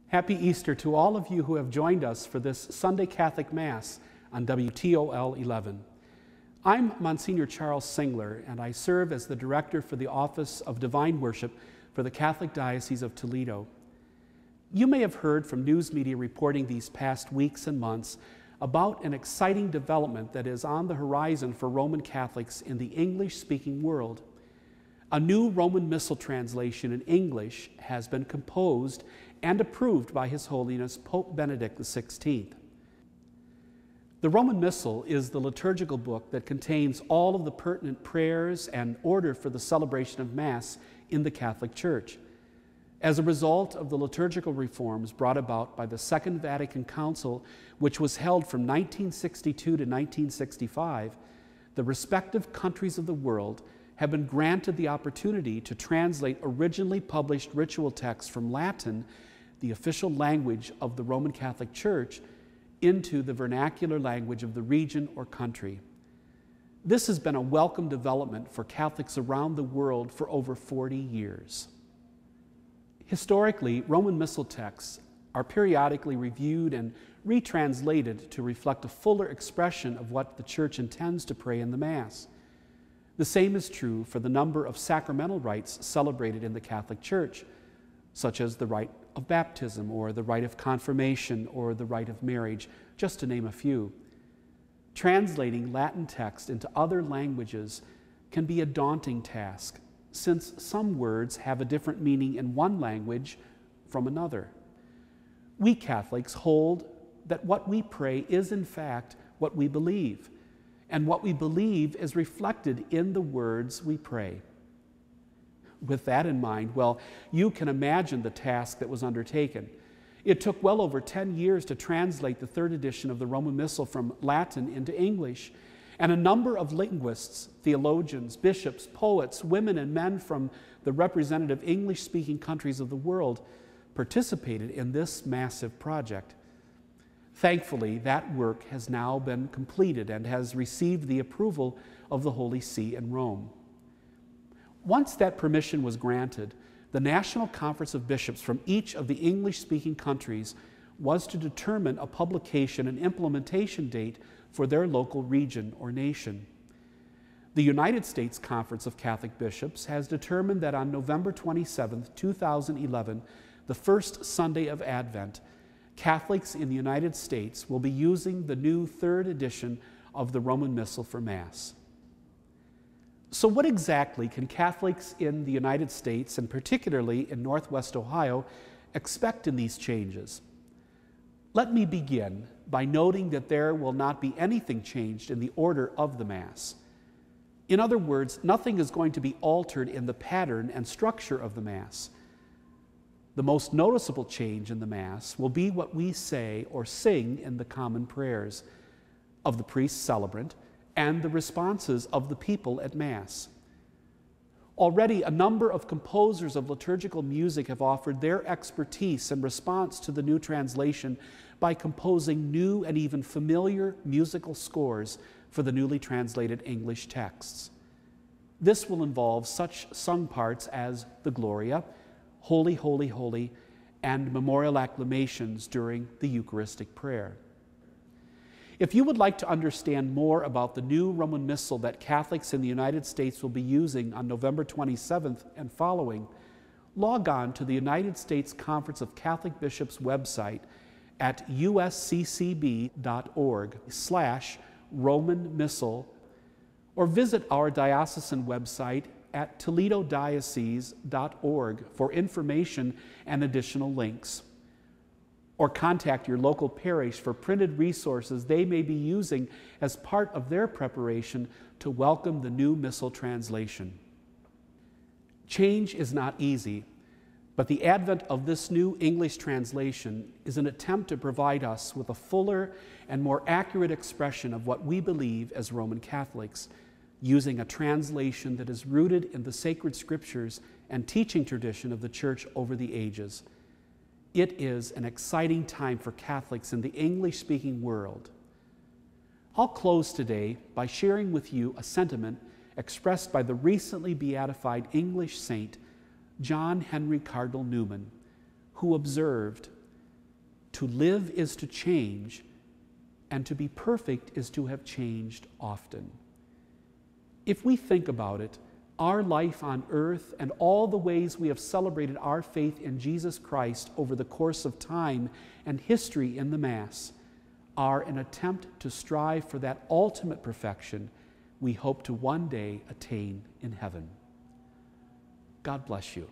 Happy Easter to all of you who have joined us for this Sunday Catholic Mass on WTOL 11. I'm Monsignor Charles Singler, and I serve as the Director for the Office of Divine Worship for the Catholic Diocese of Toledo. You may have heard from news media reporting these past weeks and months about an exciting development that is on the horizon for Roman Catholics in the English-speaking world. A new Roman Missal translation in English has been composed and approved by His Holiness Pope Benedict XVI. The Roman Missal is the liturgical book that contains all of the pertinent prayers and order for the celebration of Mass in the Catholic Church. As a result of the liturgical reforms brought about by the Second Vatican Council, which was held from 1962 to 1965, the respective countries of the world have been granted the opportunity to translate originally published ritual texts from Latin, the official language of the Roman Catholic Church, into the vernacular language of the region or country. This has been a welcome development for Catholics around the world for over 40 years. Historically, Roman Missal texts are periodically reviewed and retranslated to reflect a fuller expression of what the Church intends to pray in the Mass. The same is true for the number of sacramental rites celebrated in the Catholic Church, such as the rite of baptism, or the rite of confirmation, or the rite of marriage, just to name a few. Translating Latin text into other languages can be a daunting task, since some words have a different meaning in one language from another. We Catholics hold that what we pray is in fact what we believe, and what we believe is reflected in the words we pray. With that in mind, well, you can imagine the task that was undertaken. It took well over 10 years to translate the third edition of the Roman Missal from Latin into English, and a number of linguists, theologians, bishops, poets, women and men from the representative English-speaking countries of the world participated in this massive project. Thankfully, that work has now been completed and has received the approval of the Holy See in Rome. Once that permission was granted, the National Conference of Bishops from each of the English-speaking countries was to determine a publication and implementation date for their local region or nation. The United States Conference of Catholic Bishops has determined that on November 27, 2011, the first Sunday of Advent, Catholics in the United States will be using the new third edition of the Roman Missal for Mass. So what exactly can Catholics in the United States, and particularly in Northwest Ohio, expect in these changes? Let me begin by noting that there will not be anything changed in the order of the Mass. In other words, nothing is going to be altered in the pattern and structure of the Mass. The most noticeable change in the Mass will be what we say or sing in the common prayers of the priest celebrant and the responses of the people at Mass. Already, a number of composers of liturgical music have offered their expertise in response to the new translation by composing new and even familiar musical scores for the newly translated English texts. This will involve such sung parts as the Gloria, Holy, Holy, Holy, and memorial acclamations during the Eucharistic prayer. If you would like to understand more about the new Roman Missal that Catholics in the United States will be using on November 27th and following, log on to the United States Conference of Catholic Bishops website at usccb.org/Roman Missal, or visit our diocesan website at toledodiocese.org for information and additional links. Or contact your local parish for printed resources they may be using as part of their preparation to welcome the new Missal translation. Change is not easy, but the advent of this new English translation is an attempt to provide us with a fuller and more accurate expression of what we believe as Roman Catholics, using a translation that is rooted in the sacred scriptures and teaching tradition of the Church over the ages. It is an exciting time for Catholics in the English-speaking world. I'll close today by sharing with you a sentiment expressed by the recently beatified English saint, John Henry Cardinal Newman, who observed, To live is to change, and to be perfect is to have changed often. If we think about it, our life on earth and all the ways we have celebrated our faith in Jesus Christ over the course of time and history in the Mass are an attempt to strive for that ultimate perfection we hope to one day attain in heaven. God bless you.